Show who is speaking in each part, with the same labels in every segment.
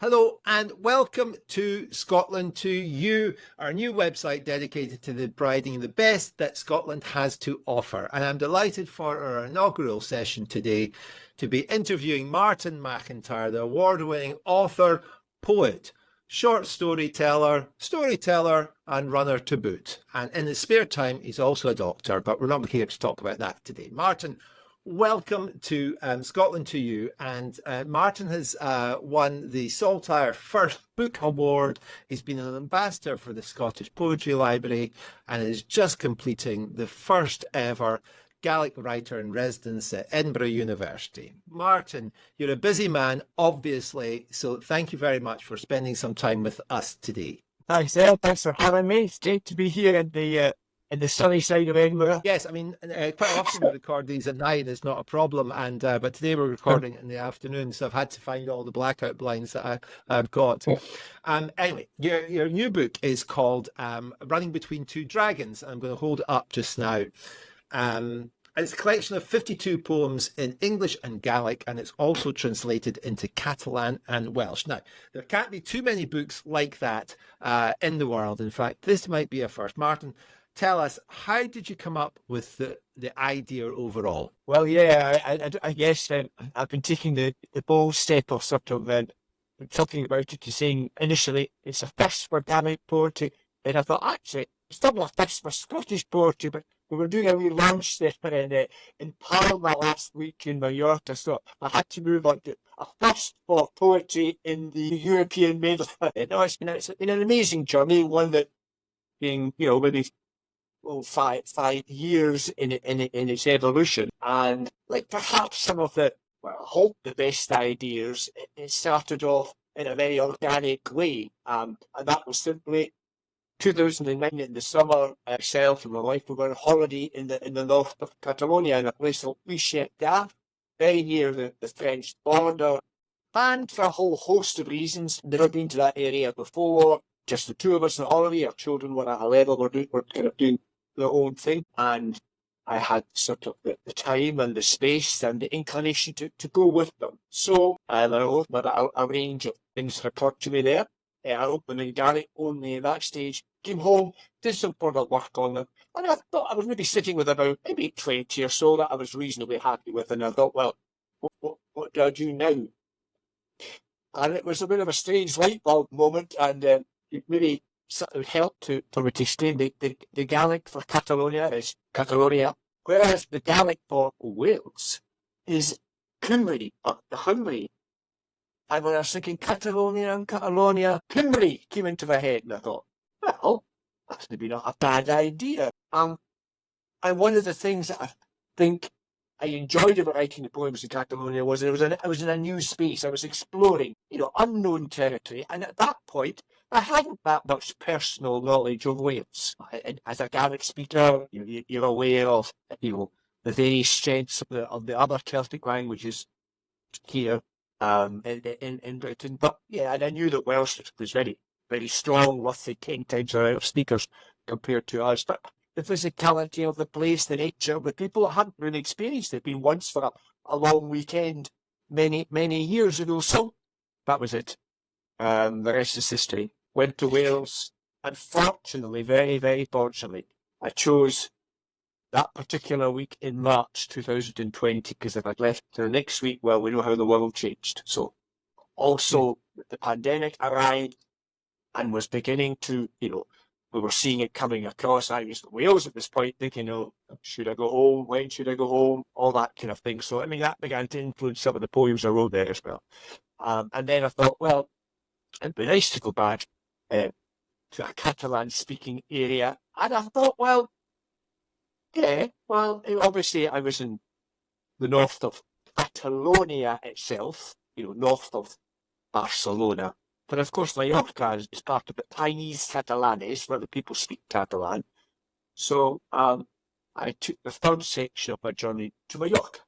Speaker 1: Hello and welcome to Scotland to You, our new website dedicated to the providing the best that Scotland has to offer. And I'm delighted for our inaugural session today to be interviewing Martin McIntyre, the award-winning author, poet, short storyteller, and runner to boot. And in his spare time, he's also a doctor, but we're not here to talk about that today. Martin, welcome to Scotland to You. And Martin has won the Saltire First Book Award. He's been an ambassador for the Scottish Poetry Library and is just completing the first ever Gaelic writer in residence at Edinburgh University. Martin, you're a busy man, obviously, so thank you very much for spending some time with us today.
Speaker 2: Thanks, Al. Thanks for having me. It's great to be here in the sunny side of Edinburgh.
Speaker 1: Yes, I mean, quite often we record these at night. It's not a problem, and but today we're recording in the afternoon, so I've had to find all the blackout blinds that I've got. Anyway, your new book is called Running Between Two Dragons. I'm going to hold it up just now. It's a collection of 52 poems in English and Gaelic, and it's also translated into Catalan and Welsh. Now, there can't be too many books like that in the world. In fact, this might be a first. Martin, tell us, how did you come up with the idea overall?
Speaker 2: Well, yeah, I guess I've been taking the bold step of sort of talking about it to saying initially it's a first for Gaelic poetry, and I thought actually it's not a first for Scottish poetry, but we were doing a wee launch there in Parliament last week in Mallorca, so I had to move on to a first for poetry in the European Middle. It's been an amazing journey, one that being, maybe 5 years in its evolution, and like perhaps some of I hope the best ideas, it started off in a very organic way, and that was simply 2009 in the summer. Myself and my wife were on holiday in the north of Catalonia in a place called MacIntyre, very near the French border, and for a whole host of reasons, never been to that area before. Just the two of us on holiday. Our children were at a level were kind of doing their own thing, and I had sort of the time and the space and the inclination to go with them. So I opened a range of things that occurred to me there. I opened in Gaelic only at that stage, came home, did some further work on them, and I thought I was maybe sitting with about maybe 20 or so that I was reasonably happy with, and I thought, well, what do I do now? And it was a bit of a strange light bulb moment, and it really sort of helped to explain the Gaelic for Catalonia is Catalonia, whereas the Gaelic for Wales is Cymru, or the Hungary. And when I was thinking Catalonia and Catalonia, Cymru came into my head, and I thought, well, that's maybe not a bad idea. And one of the things that I think I enjoyed about writing the poems in Catalonia was I was in a new space. I was exploring, unknown territory, and at that point, I hadn't that much personal knowledge of Wales. As a Gaelic speaker, you're aware of the various strengths of the other Celtic languages here in Britain. But yeah, and I knew that Welsh was very, very strong, roughly 10 times our speakers compared to us. But the physicality of the place, the nature of the people, I hadn't really experienced it. Been once for a long weekend many, many years ago. So that was it. The rest is history. Went to Wales, and fortunately, very, very fortunately, I chose that particular week in March 2020, because if I'd left the next week, well, we know how the world changed. So also the pandemic arrived and was beginning to, we were seeing it coming across. I was in Wales at this point thinking, should I go home? When should I go home? All that kind of thing. So, I mean, that began to influence some of the poems I wrote there as well. And then I thought, well, it'd be nice to go back to a Catalan-speaking area. And I thought, well, yeah, well, obviously I was in the north of Catalonia itself, north of Barcelona. But of course, Mallorca is part of the País Catalanes, where the people speak Catalan. So I took the third section of my journey to Mallorca.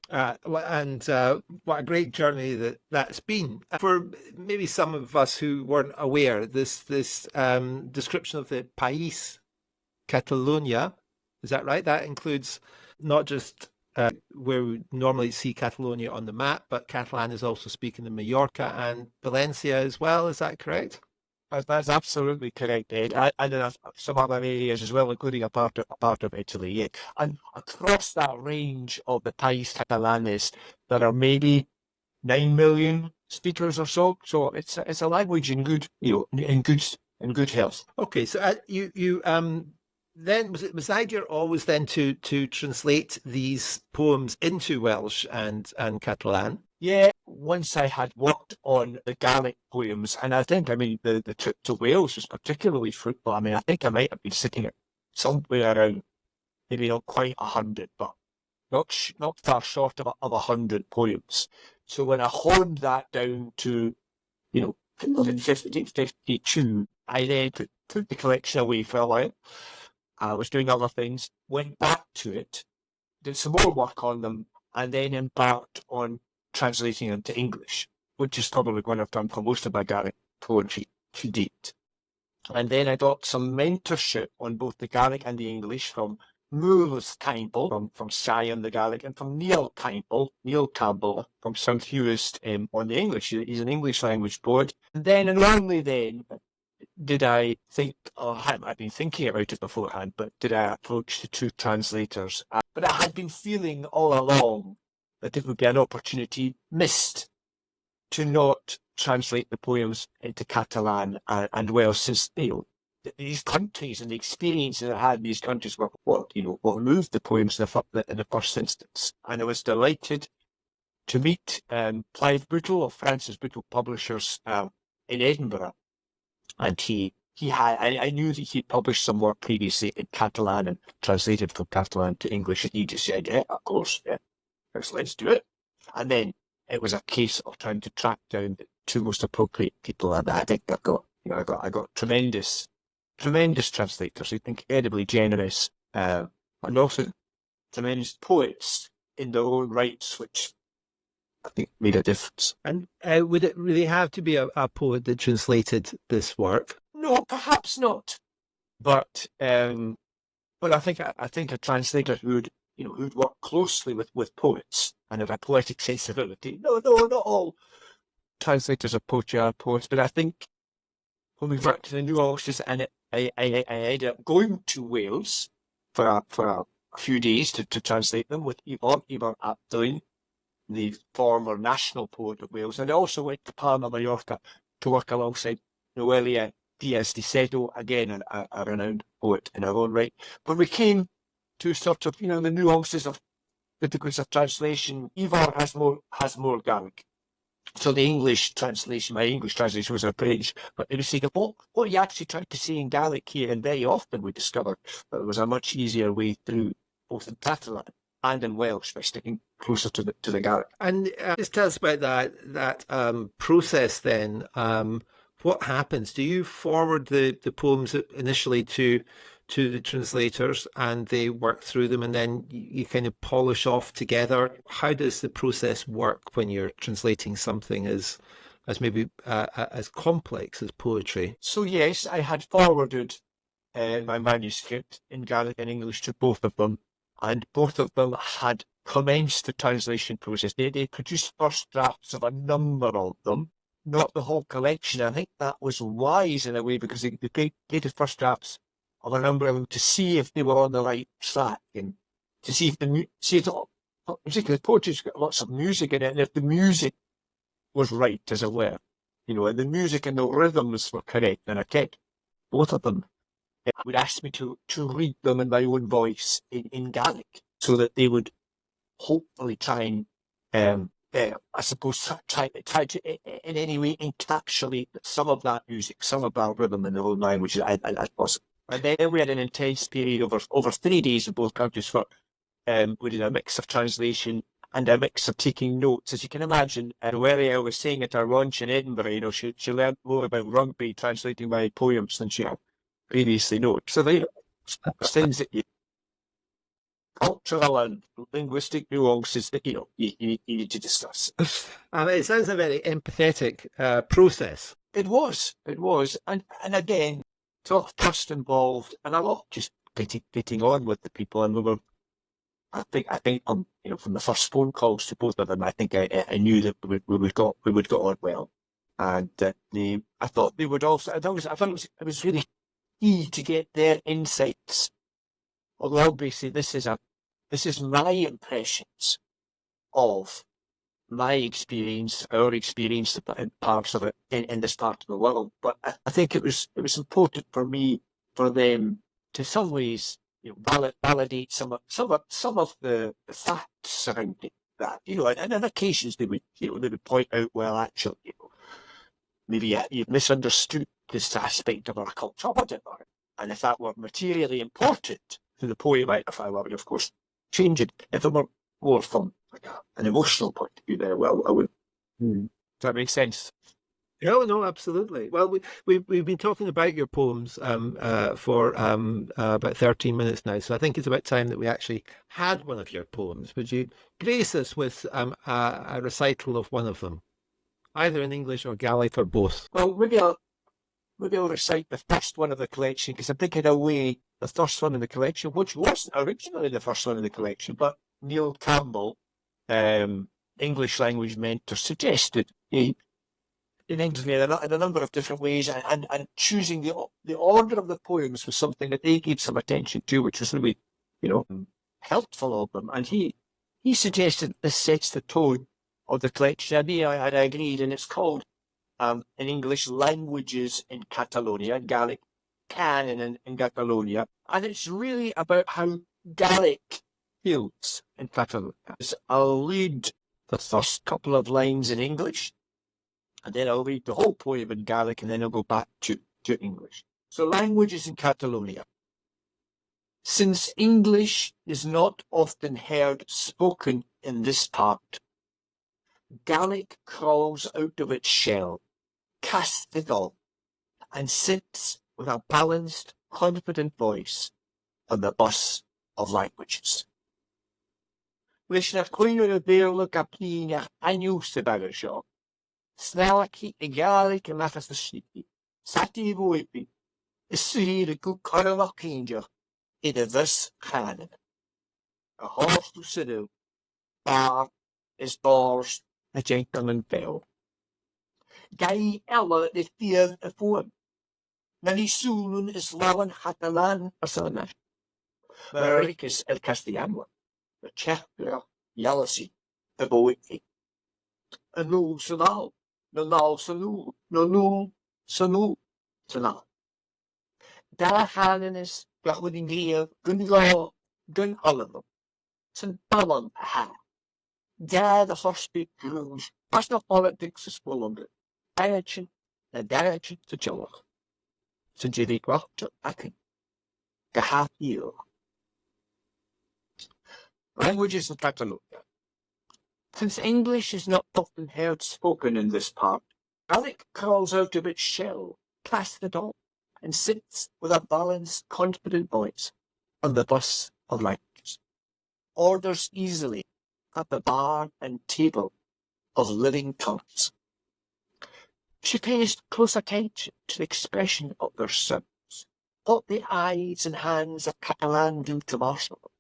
Speaker 1: What a great journey that's been. For maybe some of us who weren't aware, this description of the País Catalonia, is that right? That includes not just where we normally see Catalonia on the map, but Catalan is also speaking in Mallorca and Valencia as well. Is that correct?
Speaker 2: That's absolutely correct, Ed. And there are some other areas as well, including a part of Italy. Yeah. And across that range of the Pais Catalanes, there are maybe 9 million speakers or so. So it's a language in good, in good health.
Speaker 1: Okay, so you then was the idea always then to translate these poems into Welsh and Catalan?
Speaker 2: Yeah, once I had worked on the Gaelic poems, and I mean, the trip to Wales was particularly fruitful. I mean, I think I might have been sitting at somewhere around, maybe not quite 100, but not far short of 100 poems. So when I honed that down to, 50, 52, I then put the collection away for a while. I was doing other things, went back to it, did some more work on them, and then embarked on translating them to English, which is probably what I've done for most of my Gaelic poetry to date. And then I got some mentorship on both the Gaelic and the English from Moores Campbell from Sion, the Gaelic, and from Neil Campbell from South Hewist on the English. He's an English language poet. And then, and only then, did I think, I'd been thinking about it beforehand, but did I approach the two translators? But I had been feeling all along that it would be an opportunity missed to not translate the poems into Catalan and Welsh, since these countries and the experiences I had in these countries were what moved the poems in the first instance. And I was delighted to meet Clive Bootle of Francis Bootle Publishers in Edinburgh. And I knew that he'd published some work previously in Catalan and translated from Catalan to English, and he just said, yeah, of course, yeah, let's do it. And then it was a case of trying to track down the two most appropriate people, and I think I got tremendous translators, incredibly generous, and also tremendous poets in their own rights, which I think made a difference.
Speaker 1: And would it really have to be a poet that translated this work?
Speaker 2: No, perhaps not. But I think a translator who'd work closely with poets and have a poetic sensibility. No, not all translators of poetry are poets, but I think when we worked in the nuances, and I ended up going to Wales for a few days to translate them with Ivan Aptylin, the former national poet of Wales, and I also went to Palma, Mallorca to work alongside Noelia Diaz de Sedo, again a renowned poet in her own right. But we came to sort of, the nuances of the degrees of translation. Ivar has more Gaelic. So the English translation, my English translation was abridged, but they were saying, what are you actually trying to say in Gaelic here? And very often we discovered that there was a much easier way through, both in Catalan and in Welsh, by sticking closer to the Gaelic.
Speaker 1: And just tell us about that process then. What happens? Do you forward the poems initially to the translators and they work through them, and then you kind of polish off together? How does the process work when you're translating something as maybe as complex as poetry?
Speaker 2: So yes, I had forwarded my manuscript in Gaelic and English to both of them, and both of them had commenced the translation process. They produced first drafts of a number of them, not the whole collection. I think that was wise in a way, because they created first drafts of a number of them to see if they were on the right track, and to see if the poetry's got lots of music in it, and if the music was right, as it were, and the music and the rhythms were correct. And I kept both of them. It would ask me to read them in my own voice in Gaelic, so that they would hopefully try and I suppose try to in any way encapsulate some of that music, some of that rhythm in their own language as possible. And then we had an intense period over 3 days in both countries for we did a mix of translation and a mix of taking notes. As you can imagine, Noelia was saying at our lunch in Edinburgh, she learned more about rugby translating my poems than she had previously known. So things that cultural and linguistic nuances that you need to discuss.
Speaker 1: It sounds a very empathetic process.
Speaker 2: It was, and again, sort of trust involved, and a lot just getting on with the people, and we were I think, from the first phone calls to both of them, I think I knew that we would get on well, and I thought they would also. I thought it was really key to get their insights. Although obviously this is my impressions of my experience, our experience in parts of it in this part of the world. But I think it was important for them to some ways, validate some of the facts surrounding that. And on occasions they would point out, well, actually, maybe you've misunderstood this aspect of our culture, whatever. And if that were materially important to the poem, if I were, of course, change it. If it were more from an emotional point of view, there, well, I would. Does that make sense?
Speaker 1: No, absolutely. Well, we've been talking about your poems for about 13 minutes now, so I think it's about time that we actually had one of your poems. Would you grace us with a recital of one of them, either in English or Gaelic or both?
Speaker 2: Well, maybe I'll recite the first one of the collection, because I'm thinking away the first one in the collection, which wasn't originally the first one in the collection, but Neil Campbell, English language mentor, suggested in a number of different ways, and choosing the order of the poems was something that they gave some attention to, which was really, helpful of them. And he suggested this sets the tone of the collection. I agreed, and it's called in English, Languages in Catalonia and Gaelic, Canon in Catalonia, and it's really about how Gaelic feels in Catalonia. I'll read the first couple of lines in English, and then I'll read the whole poem in Gaelic, and then I'll go back to English. So, Languages in Catalonia. Since English is not often heard spoken in this part, Gaelic crawls out of its shell, casts it off, and sits with a balanced, confident voice on the bus of languages. Leis na cuinear a bhéarla a plíne aniu sa bagar seo. Snalachi I Gaelic and machas na snipi. Sati voipi. Is suhir a good carla kinja. I the vis canon. A horse to sidu. Bar is bars a gentleman fell. Gai ella is fear a form. Nani sulun is lawan Catalan asana. Maricus el Castellano. The chapter Yalasi, the boy. A no sanal, no sanu, no sanu, sanal. Da hanenis, Gawin Gea, Gun Law, Gun Oliver. San Balan ha. Da the hospital grooves, pas no politics is full of it. Direction, the direction to Jolla. Since you walk to Akin. Gahapil. Languages of Catalonia. Since English is not often heard spoken in this part, Gaelic crawls out of its shell, casts it off, and sits with a balanced, confident voice on the bus of languages. Orders easily at the bar and table of living tongues. She pays close attention to the expression of their sounds, what the eyes and hands of Catalan do to Marshall.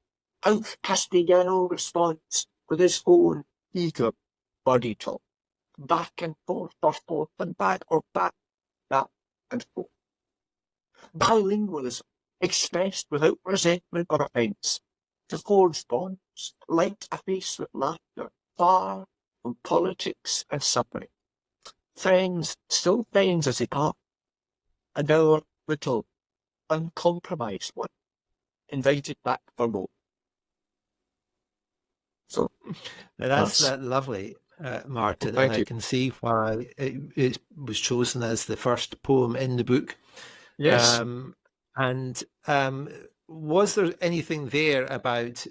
Speaker 2: How Castellano responds with his own eager body talk, back and forth, and back, or back and forth. Bilingualism, expressed without resentment or offence, to forge bonds, light a face with laughter, far from politics and suffering. Friends, still friends as they are, and our little, uncompromised one, invited back for more. So
Speaker 1: that's lovely, Martin.
Speaker 2: Thank
Speaker 1: and
Speaker 2: you.
Speaker 1: I can see why it was chosen as the first poem in the book.
Speaker 2: Yes.
Speaker 1: And was there anything there about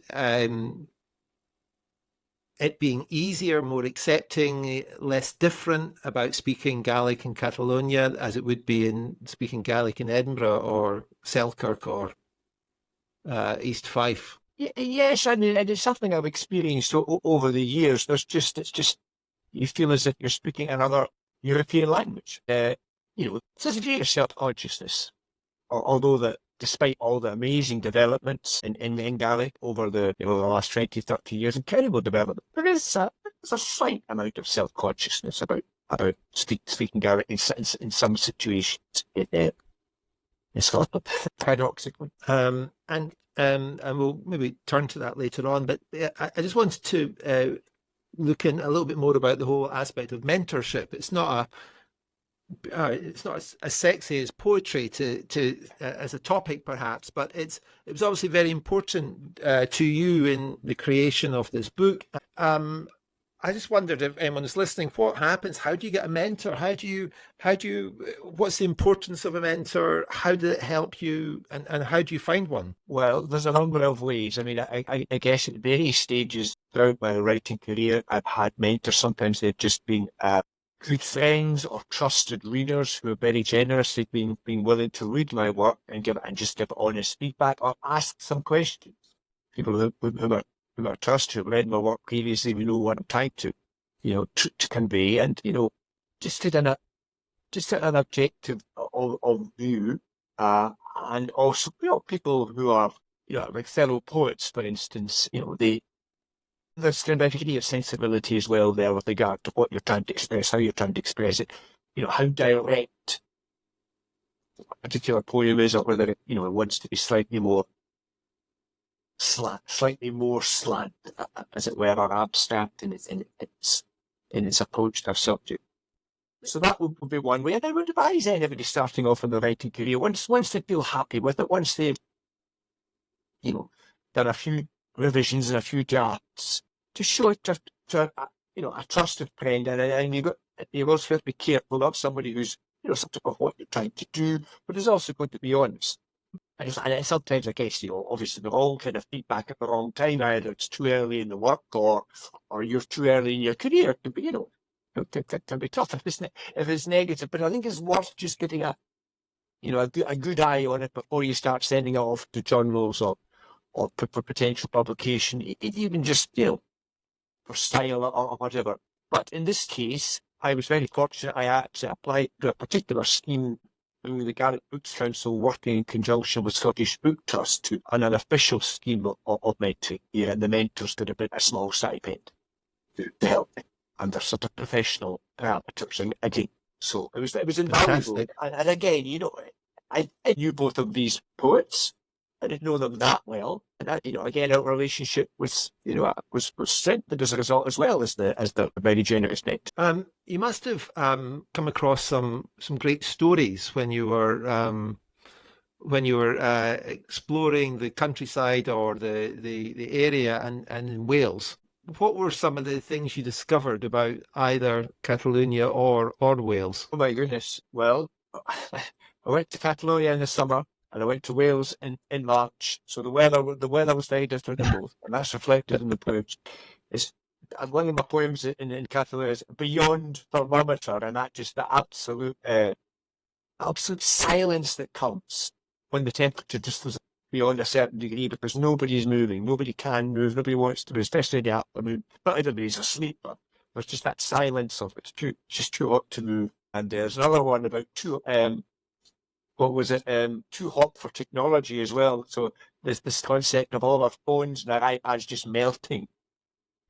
Speaker 1: it being easier, more accepting, less different about speaking Gaelic in Catalonia as it would be in speaking Gaelic in Edinburgh or Selkirk or East Fife?
Speaker 2: Yes, I mean, it's something I've experienced over the years. It's just, you feel as if you're speaking another European language. It's a degree of self-consciousness, although that despite all the amazing developments in Gaelic over the last 20, 30 years, incredible development, there's a slight amount of self-consciousness about speaking Gaelic in some situations. It's paradoxically.
Speaker 1: And we'll maybe turn to that later on. But I just wanted to look in a little bit more about the whole aspect of mentorship. It's not as sexy as poetry to as a topic, perhaps, but it was obviously very important to you in the creation of this book. I just wondered if anyone is listening, what happens? How do you get a mentor? What's the importance of a mentor? How did it help you? And how do you find one?
Speaker 2: Well, there's a number of ways. I mean, I guess at various stages throughout my writing career, I've had mentors. Sometimes they've just been good friends or trusted readers who are very generous. They've been willing to read my work and give honest feedback or ask some questions. People who are trusted, who have read my work previously, we know what I'm trying to convey, and just at an objective of view, and also people who are like fellow poets, for instance. There's going to be a degree of sensibility as well there with regard to what you're trying to express, how you're trying to express it, how direct a particular poem is, or whether it wants to be slightly more slant, as it were, or abstract in its approach to a subject. So that would be one way. And I would advise anybody starting off in the writing career, once they feel happy with it, once they've done a few revisions and a few drafts, to show it to a trusted friend, and you also have to be careful, not somebody who's something of what you're trying to do, but is also going to be honest. And sometimes, I guess, obviously they're all kind of feedback at the wrong time. Either it's too early in the work, or you're too early in your career. It can be, it can be tough if it's negative. But I think it's worth just getting a good eye on it before you start sending it off to journals or for potential publication, even just for style or whatever. But in this case, I was very fortunate. I actually applied to a particular scheme through the Gaelic Books Council, working in conjunction with Scottish Book Trust, on an official scheme of mentoring. Yeah, and the mentors got a small stipend to help me under sort of professional parameters. And again, so it was invaluable. And again, I knew both of these poets. I didn't know them that well, and again, our relationship was strengthened as a result, as well as the very generous net.
Speaker 1: You must have come across some great stories when you were exploring the countryside or the area and in Wales. What were some of the things you discovered about either Catalonia or Wales?
Speaker 2: Oh my goodness! Well, I went to Catalonia in the summer, and I went to Wales in March. So the weather was very different in both, and that's reflected in the poems. One of my poems in Catalonia is beyond thermometer, and that just the absolute silence that comes when the temperature just was beyond a certain degree, because nobody's moving, nobody can move, nobody wants to move, especially in the afternoon. But everybody's asleep. But there's just that silence of it's just too hot to move. And there's another one about too hot for technology as well. So there's this concept of all our phones and our iPads just melting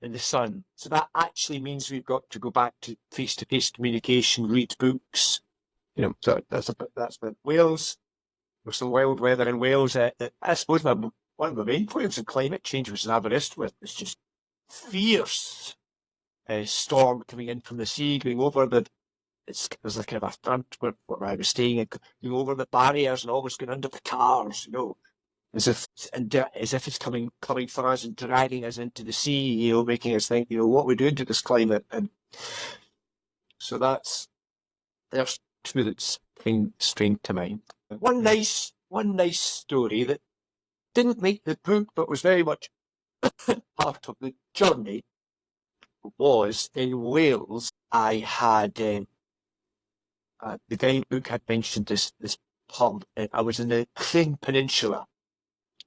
Speaker 2: in the sun. So that actually means we've got to go back to face-to-face communication, read books. So that's Wales. There's some wild weather in Wales. I suppose one of the main points of climate change was Aberystwyth with it's just fierce storm coming in from the sea, going over there's like kind of a front where I was staying, and going over the barriers and almost going under the cars, as if it's coming for us and dragging us into the sea, making us think, what we're doing to this climate. And so there's two that spring to mind. One nice story that didn't make the book, but was very much part of the journey, was in Wales. I had the guidebook had mentioned this pub. I was in the Cryn Peninsula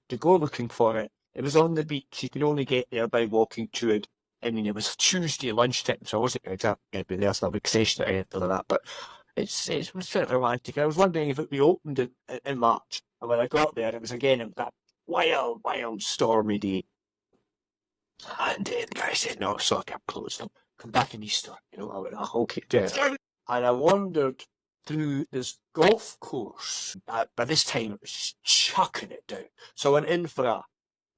Speaker 2: to go looking for it. It was on the beach. You could only get there by walking to it. I mean, it was Tuesday lunchtime, so I wasn't exactly going to be there. It's not a big session or anything like that, but it was very romantic. I was wondering if it would be opened in March. And when I got there, it was that wild, stormy day. And the guy said, no, so I kept closed. I'll come back in Easter. I went, oh, okay, yeah. And I wandered through this golf course. By this time, it was just chucking it down. So I went in for a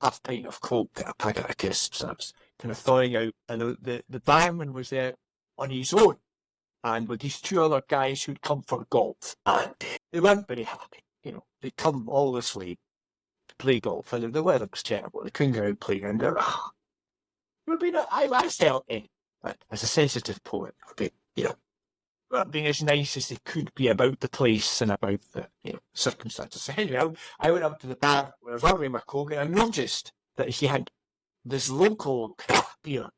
Speaker 2: half pint of Coke, a packet of crisps. I was kind of thawing out. And the barman was there on his own. And with these two other guys who'd come for golf. And they weren't very happy. They'd come all this way to play golf. And the weather was terrible. They couldn't go out playing. And they're, I felt it. But as a sensitive poet, being as nice as they could be about the place and about the circumstances. So anyway, I went up to the bar where I was ordering my Coke, and I noticed that he had this local craft beer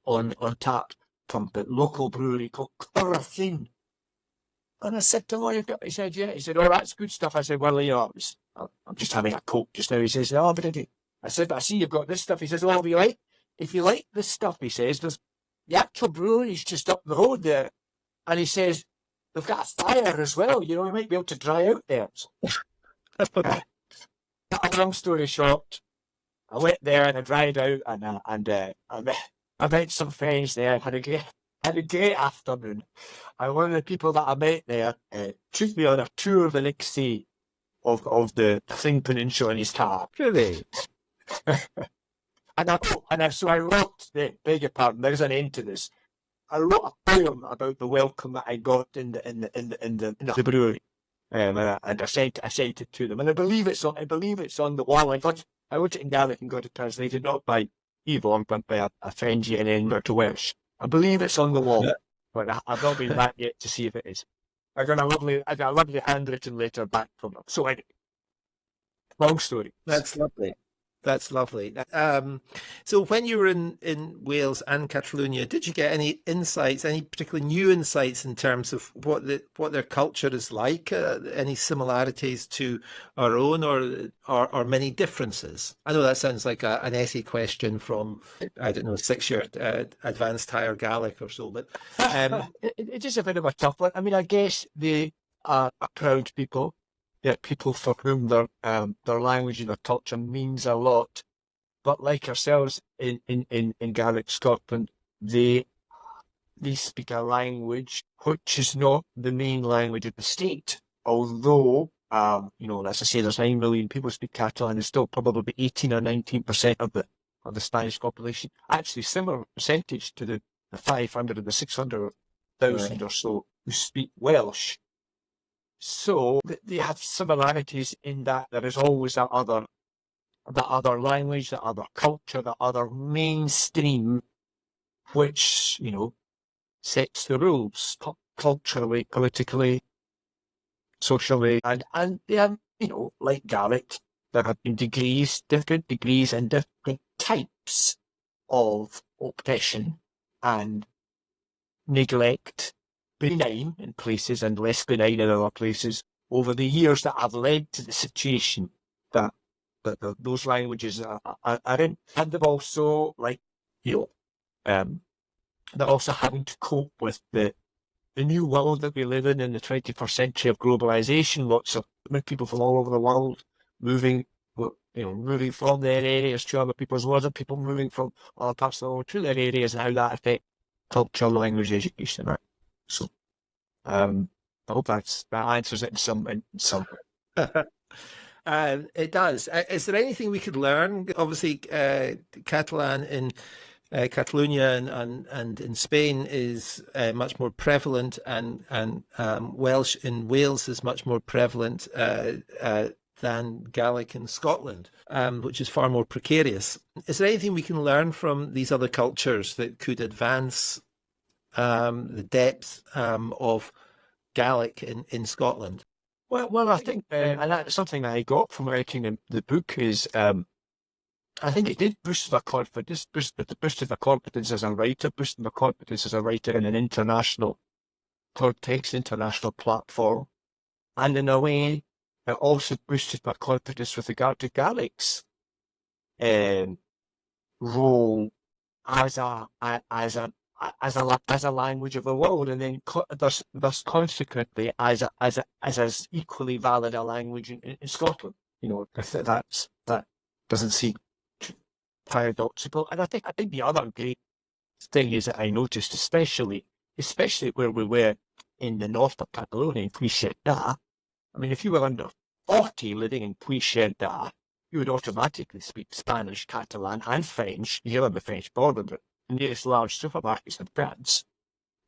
Speaker 2: on tap from the local brewery called Catalonia. And I said to him, he said, yeah. He said, oh, that's good stuff. I said, well, I'm just having a Coke just now. He says, oh, but I said, I see you've got this stuff. He says, well, if you like this stuff, he says, there's the actual brewery's just up the road there. And he says, they've got a fire as well. You might be able to dry out there. Long story short, I went there and I dried out, and I met some friends there. Had a great afternoon. And one of the people that I met there took me on a tour the next day of the Thing Peninsula in his car.
Speaker 1: Really?
Speaker 2: So I wrote, beg your pardon, there's an end to this. I wrote a poem about the welcome that I got in the brewery, and I sent it to them, and I believe it's on the wall. I wrote it in Gaelic and got it translated not by Yvonne but by a friend here in English and Welsh. I believe it's on the wall, but I've not been back yet to see if it is. I got a lovely handwritten letter back from them. So anyway, long story.
Speaker 1: That's lovely. That's lovely. So when you were in Wales and Catalonia, did you get any insights, any particularly new insights in terms of what their culture is like? Any similarities to our own, or many differences? I know that sounds like an essay question from, I don't know, 6-year advanced higher Gaelic or so, but
Speaker 2: it is a bit of a tough one. I mean, I guess they are a proud people. Yeah, people for whom their language and their culture means a lot. But like ourselves in Gaelic Scotland, they speak a language which is not the main language of the state. Although, as I say, there's 9 million people speak Catalan, there's still probably 18 or 19% of the Spanish population. Actually, similar percentage to the 500 and the 600,000 or so who speak Welsh. So they have similarities in that there is always that other language, that other culture, that other mainstream, which, sets the rules culturally, politically, socially, and like Gaelic, there have been different degrees and different types of oppression and neglect, benign in places and less benign in other places, over the years that have led to the situation that those languages are in. And they've also, they're also having to cope with the new world that we live in the 21st century of globalization. Lots of people from all over the world moving from their areas to other people's worlds, and people moving from other parts of the world to their areas, and how that affects culture, language, education, right? So, I hope that answers it in some way.
Speaker 1: It does. Is there anything we could learn? Obviously, Catalan in Catalonia and in Spain is much more prevalent, and Welsh in Wales is much more prevalent than Gaelic in Scotland, which is far more precarious. Is there anything we can learn from these other cultures that could advance the depth of Gaelic in Scotland?
Speaker 2: Well, I think, and that's something that I got from writing the book, is I think it did boost my confidence, boosted my confidence as a writer, boosted my confidence as a writer in an international context, international platform, and in a way, it also boosted my confidence with regard to Gaelic's role as as a language of the world, and then thus consequently as equally valid a language in Scotland. You know, that doesn't seem too paradoxical. And I think the other great thing is that I noticed, especially where we were in the north of Catalonia, in Puigcerdà. I mean, if you were under 40 living in Puigcerdà, you would automatically speak Spanish, Catalan, and French. You're on the French border, but the nearest large supermarkets in France.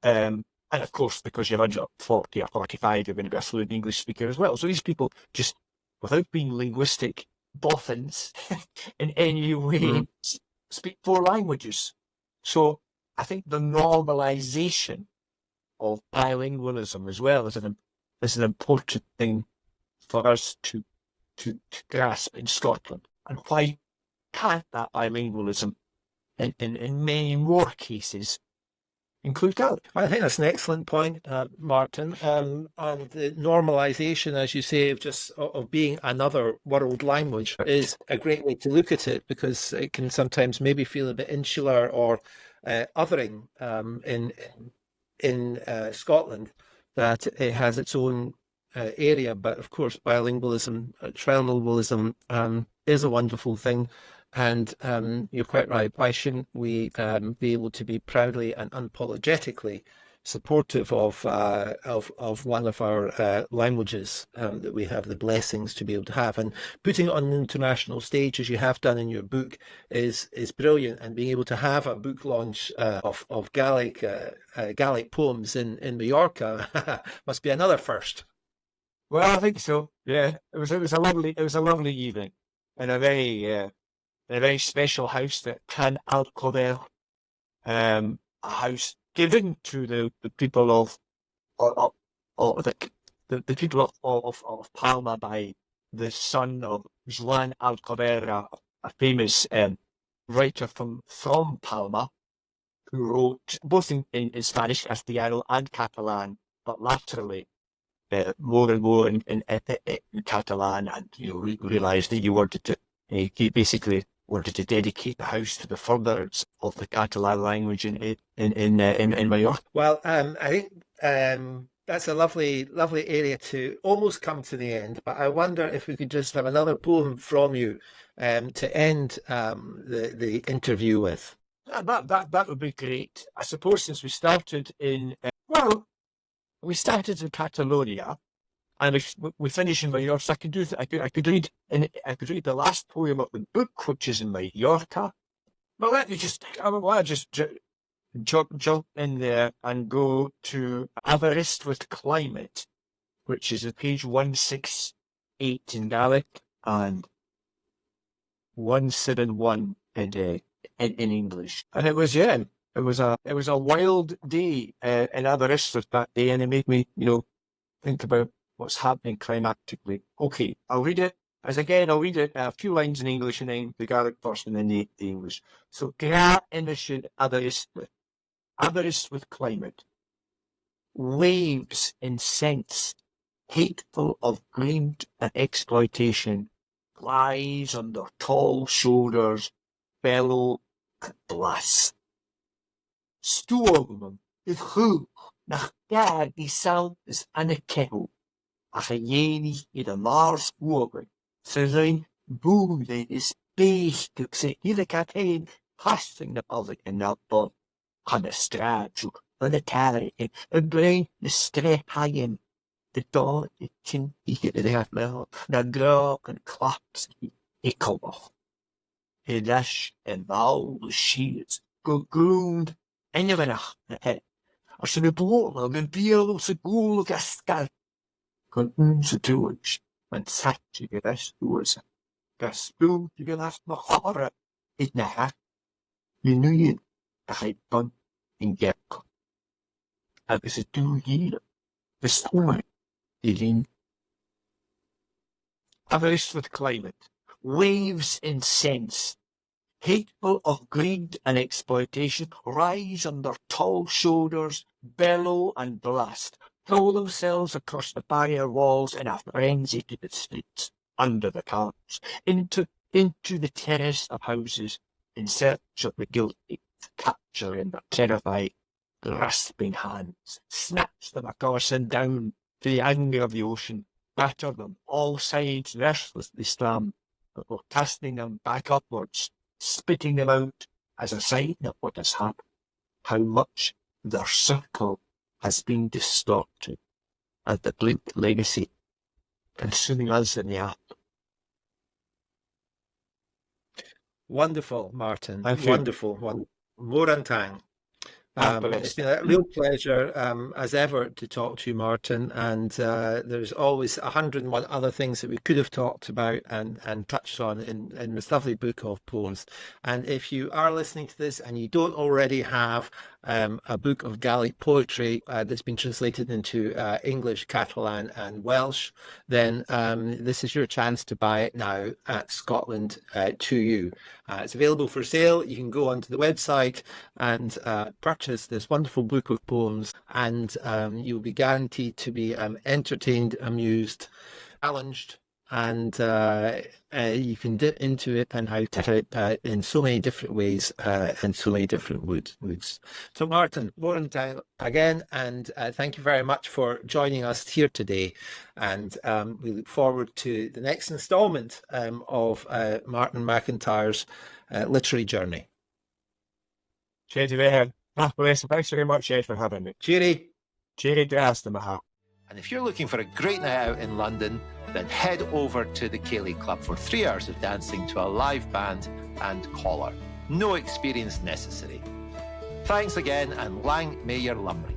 Speaker 2: And of course, because you're under 40 or 45, you're going to be a fluent English speaker as well. So these people just, without being linguistic boffins in any way, speak 4 languages. So I think the normalization of bilingualism as well is an important thing for us to grasp in Scotland. And why can't that bilingualism in many more cases include Gaelic?
Speaker 1: I think that's an excellent point, Martin. And the normalisation, as you say, of being another world language is a great way to look at it, because it can sometimes maybe feel a bit insular or othering in Scotland, that it has its own area. But of course, bilingualism, trilingualism is a wonderful thing. And you're quite right. Why shouldn't we be able to be proudly and unapologetically supportive of one of our languages that we have the blessings to be able to have? And putting it on an international stage, as you have done in your book, is brilliant. And being able to have a book launch of Gaelic poems in Mallorca must be another first.
Speaker 2: Well, I think so. Yeah, it was a lovely evening, and a very special house, that Can Alcover, a house given to the people of the people of Palma by the son of Joan Alcover, a famous writer from Palma, who wrote both in Spanish, Castellano, and Catalan, but latterly more and more in Catalan, and realised that he basically wanted to dedicate the house to the furtherance of the Catalan language in Mallorca.
Speaker 1: Well, I think that's a lovely area to almost come to the end. But I wonder if we could just have another poem from you to end the interview with.
Speaker 2: That would be great. I suppose since we started in Catalonia, and we finish in Mallorca. I could read the last poem of the book, which is in Mallorca. But let me just jump in there and go to Averist with Climate, which is at page 168 in Gaelic and 171 in English. And it was a wild day in Aberystwyth that day, and it made me think about what's happening climatically. Okay, I'll read it. I'll read it a few lines in English and then the Gaelic first and then the English. So, Gra Inishid Aberystwyth Climate. Waves incense, hateful of greed and exploitation, lies on their tall shoulders, bellow and blast. Storm is who, nach gar die sound is an a kettle. Ach a jeni in de Mars ogen. Ze zijn boeren is beestig. Ze hier gaat heen. Hasting de ballen en dat bal. Aan de straat zoek. Aan de talen in. Een brein de streep haaien. De daad de chin. Hier de haar wel. De graak en klaps. Ik kom af. He lash en bouw de shields. Gegroend. En je benach. Als je de boel en bier ze boel gastal. Kon onze toers, want zat je de rest doorzen. Gaspoel je last nog horen, is na haar. Je nu je, dat hij dan in Gerk. En is het toen hier, de storm, die in. Averystwyth Climate, waves incense, hateful of greed and exploitation, rise on their tall shoulders, bellow and blast. Throw themselves across the barrier walls in a frenzy to the streets, under the carts, into the terrace of houses, in search of the guilty, capturing the terrified, grasping hands, snatch the MacIntyre down to the anger of the ocean, batter them all sides restlessly swam, before casting them back upwards, spitting them out as a sign of what has happened, how much their circle has been distorted, as the bleak legacy consuming us in the act.
Speaker 1: Wonderful, Martin.
Speaker 2: Thank you.
Speaker 1: Wonderful. Morantang. It's been a real pleasure, as ever, to talk to you, Martin. And there's always 101 other things that we could have talked about and touched on in this lovely book of poems. And if you are listening to this and you don't already have a book of Gaelic poetry that's been translated into English, Catalan and Welsh, then this is your chance to buy it now at Scotland to You. It's available for sale. You can go onto the website and purchase this wonderful book of poems, and you'll be guaranteed to be entertained, amused, challenged, and you can dip into it and out of it in so many different ways and so many different moods. So Martin, Morantang again, and thank you very much for joining us here today, and we look forward to the next instalment of Martin McIntyre's literary journey.
Speaker 2: Thanks very much, Ed, for having me.
Speaker 1: Cheery.
Speaker 2: Cheery dras the maha.
Speaker 1: And if you're looking for a great night out in London, then head over to the Gaelic Club for 3 hours of dancing to a live band and collar. No experience necessary. Thanks again, and lang may your lumry.